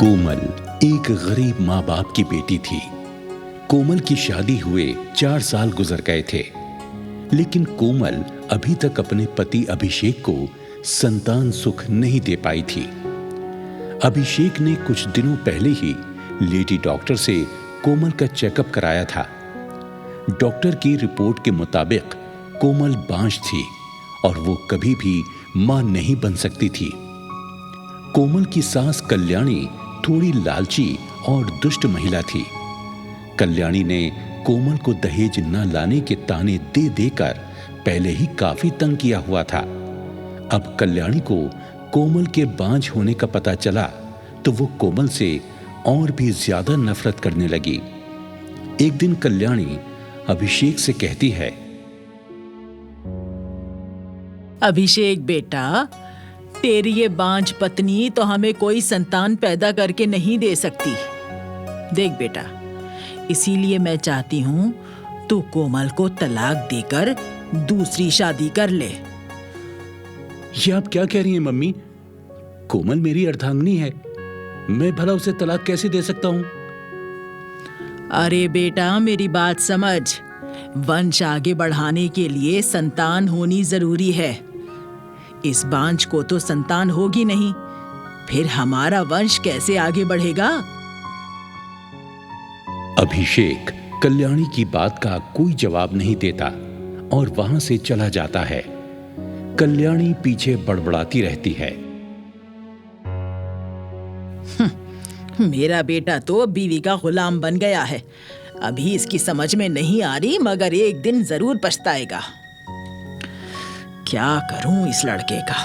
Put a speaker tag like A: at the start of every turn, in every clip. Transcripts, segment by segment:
A: कोमल एक गरीब माँ बाप की बेटी थी। कोमल की शादी हुए 4 साल गुजर गए थे, लेकिन कोमल अभी तक अपने पति अभिषेक को संतान सुख नहीं दे पाई थी। अभिषेक ने कुछ दिनों पहले ही लेडी डॉक्टर से कोमल का चेकअप कराया था। डॉक्टर की रिपोर्ट के मुताबिक कोमल बांझ थी और वो कभी भी मां नहीं बन सकती थी। कोमल की सास कल्याणी थोड़ी लालची और दुष्ट महिला थी। कल्याणी ने कोमल को दहेज न लाने के ताने दे देकर पहले ही काफी तंग किया हुआ था। अब कल्याणी को कोमल के बांझ होने का पता चला तो वो कोमल से और भी ज्यादा नफरत करने लगी। एक दिन कल्याणी अभिषेक से कहती है,
B: अभिषेक बेटा, तेरी ये बांझ पत्नी तो हमें कोई संतान पैदा करके नहीं दे सकती। देख बेटा, इसीलिए मैं चाहती हूँ तू कोमल को तलाक देकर दूसरी शादी कर ले।
A: ये आप क्या कह रही हैं मम्मी? कोमल मेरी अर्धांगिनी है, मैं भला उसे तलाक कैसे दे सकता हूँ?
B: अरे बेटा, मेरी बात समझ। वंश आगे बढ़ाने के लिए संतान होनी जरूरी है। इस बांझ को तो संतान होगी नहीं, फिर हमारा वंश कैसे आगे बढ़ेगा?
A: अभिषेक कल्याणी की बात का कोई जवाब नहीं देता और वहां से चला जाता है। कल्याणी पीछे बड़बड़ाती रहती है,
B: मेरा बेटा तो बीवी का गुलाम बन गया है। अभी इसकी समझ में नहीं आ रही, मगर एक दिन जरूर पछताएगा। क्या करूं इस लड़के का?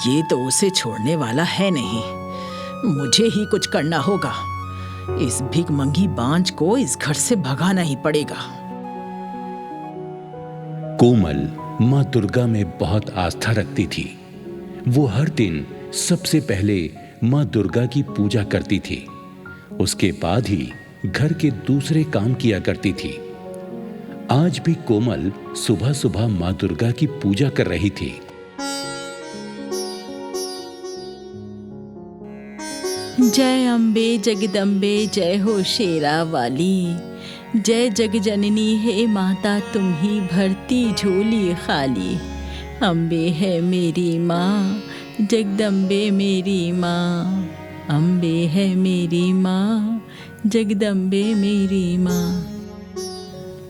B: ये तो उसे छोड़ने वाला है नहीं। मुझे ही कुछ करना होगा। इस भिखमंगी बांझ को इस घर से भगाना ही पड़ेगा।
A: कोमल माँ दुर्गा में बहुत आस्था रखती थी। वो हर दिन सबसे पहले माँ दुर्गा की पूजा करती थी। उसके बाद ही घर के दूसरे काम किया करती थी। आज भी कोमल सुबह सुबह माँ दुर्गा की पूजा कर रही थी।
B: जय अम्बे जगदम्बे, जय हो शेरा वाली, जय जग जननी है माता, तुम ही भरती झोली खाली। अम्बे है मेरी माँ, जगदम्बे मेरी माँ, अम्बे है मेरी माँ, जगदम्बे मेरी माँ।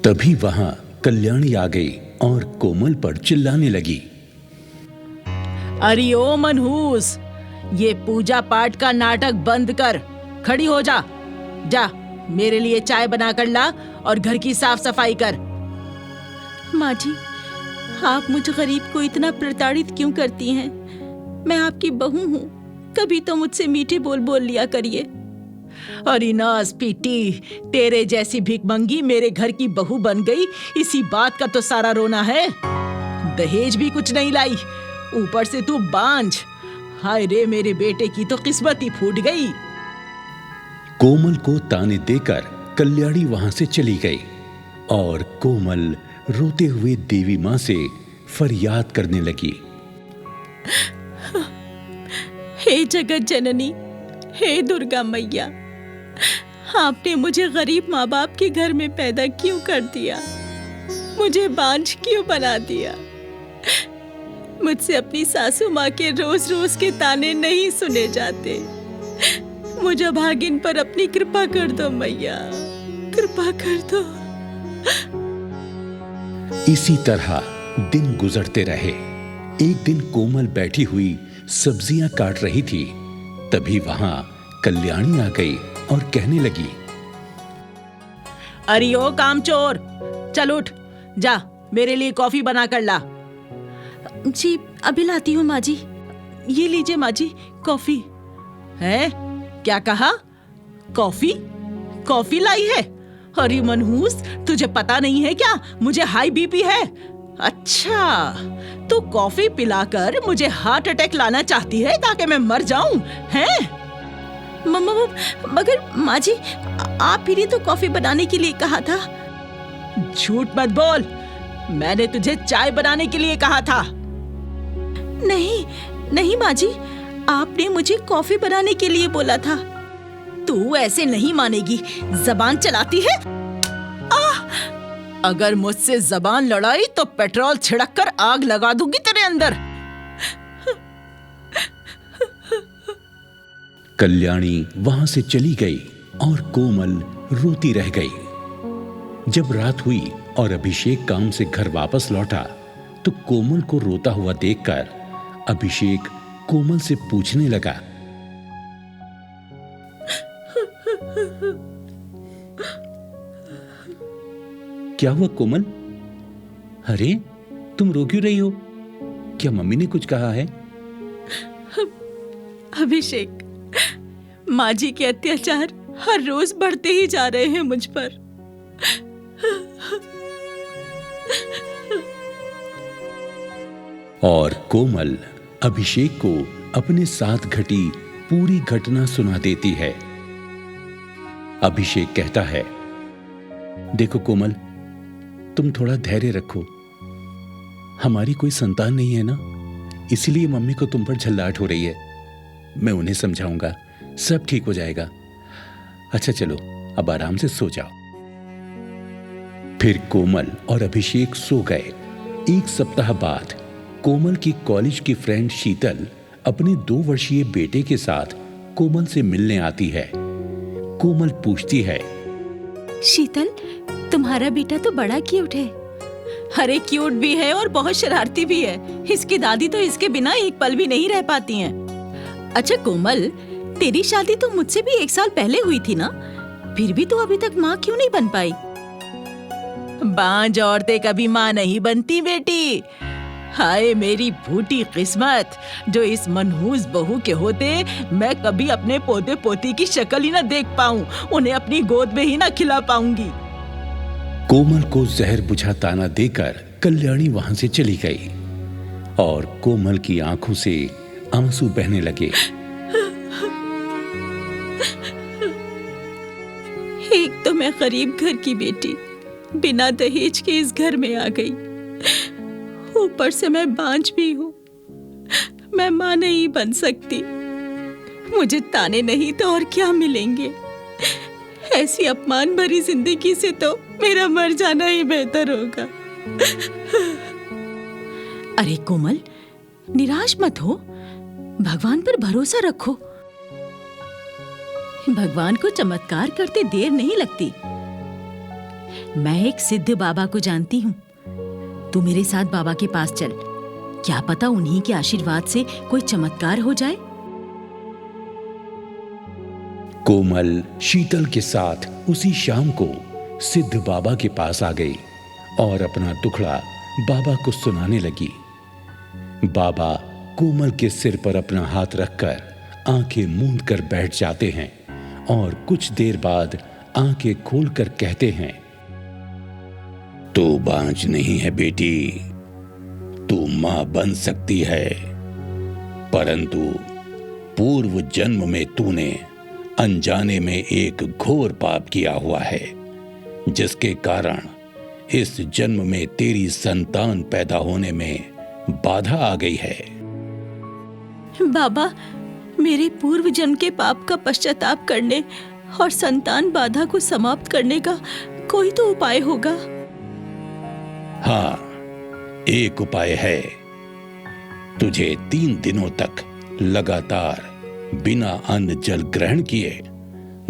A: तभी वहां कल्याणी आ गई और कोमल पर चिल्लाने लगी,
B: अरे ओ मनहूस, ये पूजा पाठ का नाटक बंद कर। खड़ी हो जा। जा मेरे लिए चाय बना कर ला और घर की साफ सफाई कर। माँ जी, आप मुझ गरीब को इतना प्रताड़ित क्यों करती हैं? मैं आपकी बहू हूँ, कभी तो मुझसे मीठे बोल बोल लिया करिए। अरे नाज पीटी, तेरे जैसी भिखमंगी मेरे घर की बहू बन गई, इसी बात का तो सारा रोना है। दहेज भी कुछ नहीं लाई, ऊपर से तू बांझ। हाय रे, मेरे बेटे की तो किस्मत ही फूट गई।
A: कोमल को ताने देकर कल्याणी वहां से चली गई और कोमल रोते हुए देवी माँ से फरियाद करने लगी,
B: हे जगत जननी, हे दुर्गा मैया, आपने मुझे गरीब माँ बाप के घर में पैदा क्यों कर दिया? मुझे बांझ क्यों बना दिया? मुझसे अपनी सासू माँ के रोज रोज के ताने नहीं सुने जाते। मुझे भागिन पर अपनी कृपा कर दो मैया, कृपा कर दो।
A: इसी तरह दिन गुजरते रहे। एक दिन कोमल बैठी हुई सब्जियां काट रही थी, तभी वहां कल्याणी आ गई और कहने लगी,
B: अरे ओ कामचोर, चल उठ, जा मेरे लिए कॉफी बना कर ला। जी अभी लाती हूँ माँ जी। ये लीजिए माँ जी, कॉफी। है? क्या कहा? कॉफी? कॉफी लाई है? अरे मनहूस, तुझे पता नहीं है क्या मुझे हाई बीपी है? अच्छा, तू कॉफी पिलाकर मुझे हार्ट अटैक लाना चाहती है ताकि मैं मर जाऊं, हैं? मगर माँ जी, आप ही ने तो कॉफी बनाने के लिए कहा था। झूठ मत बोल, मैंने तुझे चाय बनाने के लिए कहा था। नहीं नहीं माँ जी, आपने मुझे कॉफी बनाने के लिए बोला था। तू ऐसे नहीं मानेगी, जबान चलाती है। अगर मुझसे जबान लड़ाई तो पेट्रोल छिड़क कर आग लगा दूंगी तेरे अंदर।
A: कल्याणी वहां से चली गई और कोमल रोती रह गई। जब रात हुई और अभिषेक काम से घर वापस लौटा तो कोमल को रोता हुआ देखकर अभिषेक कोमल से पूछने लगा, क्या हुआ कोमल? अरे तुम रो क्यों रही हो? क्या मम्मी ने कुछ कहा है?
B: अभिषेक, माँ जी के अत्याचार हर रोज बढ़ते ही जा रहे हैं मुझ पर।
A: और कोमल अभिषेक को अपने साथ घटी पूरी घटना सुना देती है। अभिषेक कहता है, देखो कोमल, तुम थोड़ा धैर्य रखो। हमारी कोई संतान नहीं है ना, इसलिए मम्मी को तुम पर झल्लाहट हो रही है। मैं उन्हें समझाऊंगा, सब ठीक हो जाएगा। अच्छा चलो, अब आराम से सो जाओ। फिर कोमल और अभिषेक सो गए। एक सप्ताह बाद कोमल की कॉलेज की फ्रेंड शीतल अपने 2 वर्षीय बेटे के साथ कोमल से मिलने आती है। कोमल पूछती है,
B: शीतल, तुम्हारा बेटा तो बड़ा क्यूट है। अरे क्यूट भी है और बहुत शरारती भी है। इसकी दादी तो इसके बिना एक पल भी नहीं रह पाती हैं। अच्छा कोमल, तेरी शादी तो मुझसे भी 1 साल पहले हुई थी ना, फिर भी तू अभी तक माँ क्यों नहीं बन पाई? बांझ औरतें कभी माँ नहीं बनती बेटी। हाय मेरी भूटी किस्मत, जो इस मनहूस बहू के होते मैं कभी अपने पोते पोती की शक्ल ही ना देख पाऊं, उन्हें अपनी गोद में ही ना खिला पाऊंगी।
A: कोमल को जहर बुझा ताना देकर कल्याणी वहां से चली गई और कोमल की आंखों से आंसू बहने लगे।
B: एक तो मैं गरीब घर की बेटी, बिना दहेज के इस घर में आ गई। ऊपर से मैं बांझ भी हूँ। मैं माँ नहीं बन सकती। मुझे ताने नहीं तो और क्या मिलेंगे। ऐसी अपमान भरी जिंदगी से तो मेरा मर जाना ही बेहतर होगा। अरे कोमल, निराश मत हो, भगवान पर भरोसा रखो। भगवान को चमत्कार करते देर नहीं लगती। मैं एक सिद्ध बाबा को जानती हूँ। तू मेरे साथ बाबा के पास चल, क्या पता उन्हीं के आशीर्वाद से कोई चमत्कार हो जाए।
A: कोमल शीतल के साथ उसी शाम को सिद्ध बाबा के पास आ गई और अपना दुखड़ा बाबा को सुनाने लगी। बाबा कोमल के सिर पर अपना हाथ रखकर आंखें मूंद कर बैठ जाते हैं और कुछ देर बाद आंखें खोलकर कहते हैं, तू बांझ नहीं है बेटी, तू मां बन सकती है, परंतु पूर्व जन्म में तूने अनजाने में एक घोर पाप किया हुआ है, जिसके कारण इस जन्म में तेरी संतान पैदा होने में बाधा आ गई है।
B: बाबा, मेरे पूर्व जन्म के पाप का पश्चाताप करने और संतान बाधा को समाप्त करने का कोई तो उपाय होगा।
A: हाँ, एक उपाय है। तुझे 3 दिनों तक लगातार बिना अन्न जल ग्रहण किए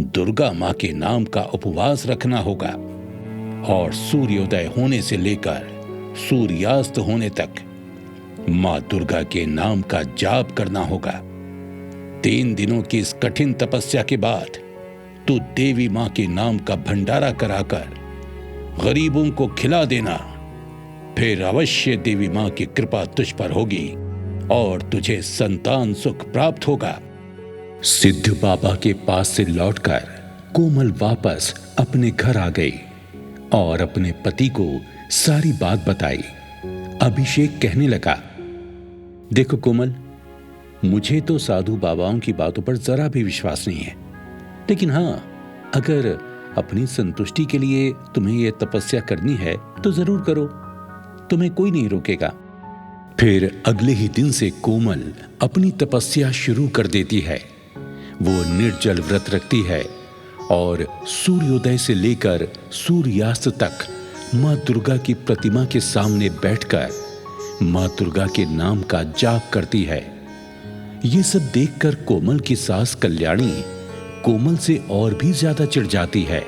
A: दुर्गा माँ के नाम का उपवास रखना होगा और सूर्योदय होने से लेकर सूर्यास्त होने तक माँ दुर्गा के नाम का जाप करना होगा। 3 दिनों की इस कठिन तपस्या के बाद तू देवी माँ के नाम का भंडारा कराकर गरीबों को खिला देना। फिर अवश्य देवी माँ की कृपा तुझ पर होगी और तुझे संतान सुख प्राप्त होगा। सिद्ध बाबा के पास से लौटकर कोमल वापस अपने घर आ गई और अपने पति को सारी बात बताई। अभिषेक कहने लगा, देखो कोमल, मुझे तो साधु बाबाओं की बातों पर जरा भी विश्वास नहीं है, लेकिन हाँ, अगर अपनी संतुष्टि के लिए तुम्हें यह तपस्या करनी है तो जरूर करो, तुम्हें कोई नहीं रोकेगा। फिर अगले ही दिन से कोमल अपनी तपस्या शुरू कर देती है। वो निर्जल व्रत रखती है और सूर्योदय से लेकर सूर्यास्त तक माँ दुर्गा की प्रतिमा के सामने बैठकर माँ दुर्गा के नाम का जाप करती है। ये सब देखकर कोमल की सास कल्याणी कोमल से और भी ज्यादा चिढ़ जाती है।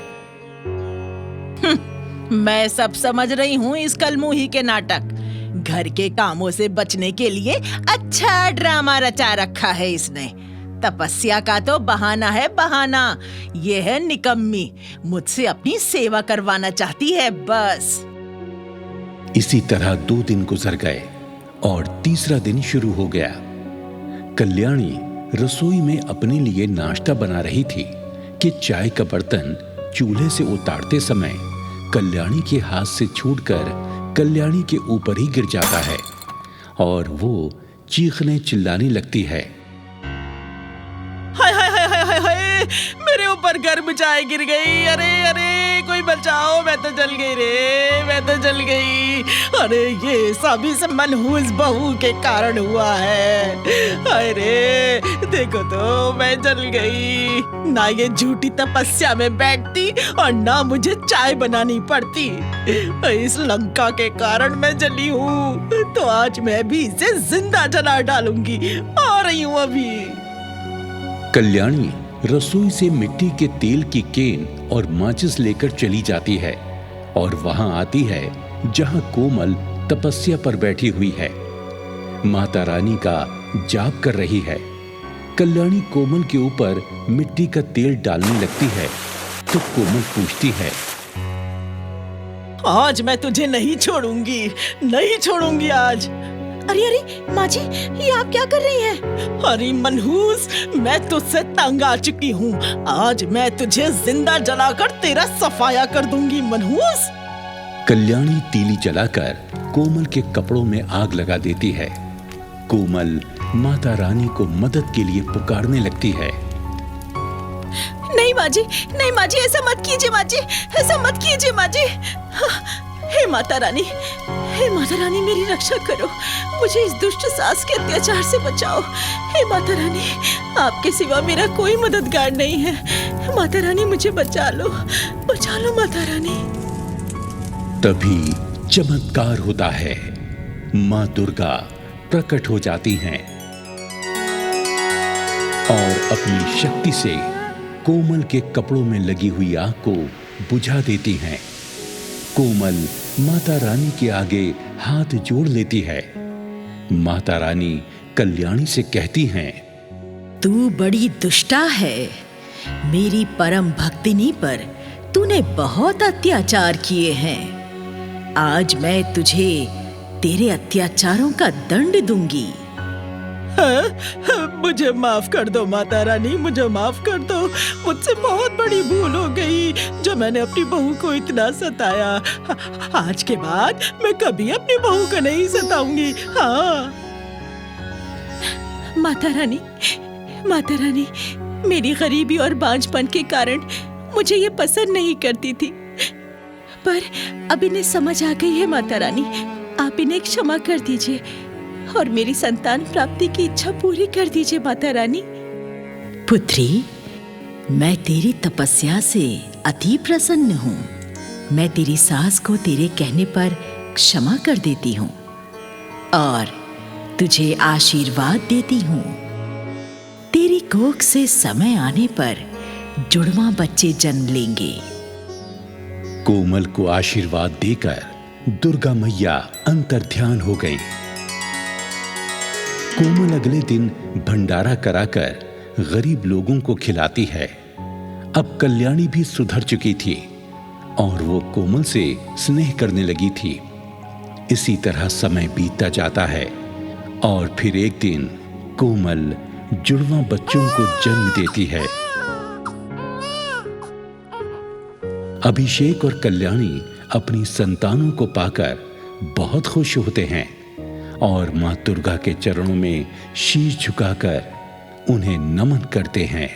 B: मैं सब समझ रही हूँ इस कलमुही के नाटक। घर के कामों से बचने के लिए अच्छा ड्रामा रचा रखा है इसने। तपस्या का तो बहाना है बहाना। ये है निकम्मी, मुझसे अपनी सेवा करवाना चाहती है बस।
A: इसी तरह 2 दिन गुजर गए और तीसरा दिन शुरू हो गया। कल्याणी रसोई में अपने लिए नाश्ता बना रही थी कि चाय का बर्तन चूल्हे से उतारते समय कल्याणी के हाथ से छूटकर कल्याणी के ऊपर ही गिर जाता है और वो चीखने चिल्लाने लगती है।
B: हाय हाय हाय हाय हाय हाय, मेरे ऊपर गर्म चाय गिर गई। अरे अरे कोई बचाओ, मैं तो जल गई रे, मैं तो जल गई। अरे ये सब इस मनहूस बहू के कारण हुआ है। अरे देखो तो मैं जल गई। ना ये झूठी तपस्या में बैठती और ना मुझे चाय बनानी पड़ती। इस लंका के कारण मैं जली हूँ, तो आज मैं भी इसे जिंदा जला डालूंगी। आ रही हूँ अभी।
A: कल्याणी रसोई से मिट्टी के तेल की केन और माचिस लेकर चली जाती है और वहां आती है जहां कोमल तपस्या पर बैठी हुई है, माता रानी का जाप कर रही है। कल्याणी कोमल के ऊपर मिट्टी का तेल डालने लगती है तो कोमल पूछती है,
B: आज मैं तुझे नहीं छोड़ूंगी, नहीं छोड़ूंगी आज। अरे अरे माँ जी, ये आप क्या कर रही हैं? अरे मनहूस, मैं तुझसे तंग आ चुकी हूँ। आज मैं तुझे जिंदा जलाकर तेरा सफाया कर दूंगी मनहूस।
A: कल्याणी तीली जलाकर कोमल के कपड़ों में आग लगा देती है। कोमल माता रानी को मदद के लिए पुकारने लगती है।
B: नहीं माँ जी, नहीं माँ जी, ऐसा मत कीजिए माँ जी, ऐसा मत कीजिए माँ जी। हे माता रानी, हे माता रानी, मेरी रक्षा करो, मुझे इस दुष्ट सास के अत्याचार से बचाओ। हे माता रानी, आपके सिवा मेरा कोई मददगार नहीं है। माता रानी मुझे बचा लो माता रानी।
A: तभी चमत्कार होता है, माँ दुर्गा प्रकट हो जाती हैं और अपनी शक्ति से कोमल के कपड़ों में लगी हुई आग को बुझा देती हैं। कोमल माता रानी के आगे हाथ जोड़ लेती है। माता रानी कल्याणी से कहती हैं,
B: तू बड़ी दुष्टा है। मेरी परम भक्तिनी पर तूने बहुत अत्याचार किए हैं। आज मैं तुझे तेरे अत्याचारों का दंड दूंगी। मुझे माफ कर दो माता रानी, मुझे माफ कर दो। मुझसे बहुत बड़ी भूल हो गई जो मैंने अपनी बहू को इतना सताया। आज के बाद मैं कभी अपनी बहू को नहीं सताऊंगी। हाँ माता रानी, मेरी गरीबी और बांझपन के कारण मुझे ये पसंद नहीं करती थी, पर अब इन्हें समझ आ गई है। माता रानी, आप इन्हें क्षमा कर दीजिए और मेरी संतान प्राप्ति की इच्छा पूरी कर दीजिए माता रानी। पुत्री, मैं तेरी तपस्या से अति प्रसन्न हूँ। मैं तेरी सास को तेरे कहने पर क्षमा कर देती हूँ और तुझे आशीर्वाद देती हूँ। तेरी कोख से समय आने पर जुड़वा बच्चे जन्म लेंगे।
A: कोमल को आशीर्वाद देकर दुर्गा मैया अंतर्ध्यान हो गई। कोमल अगले दिन भंडारा कराकर गरीब लोगों को खिलाती है। अब कल्याणी भी सुधर चुकी थी और वो कोमल से स्नेह करने लगी थी। इसी तरह समय बीतता जाता है और फिर एक दिन कोमल जुड़वा बच्चों को जन्म देती है। अभिषेक और कल्याणी अपनी संतानों को पाकर बहुत खुश होते हैं और मां दुर्गा के चरणों में शीश झुकाकर उन्हें नमन करते हैं।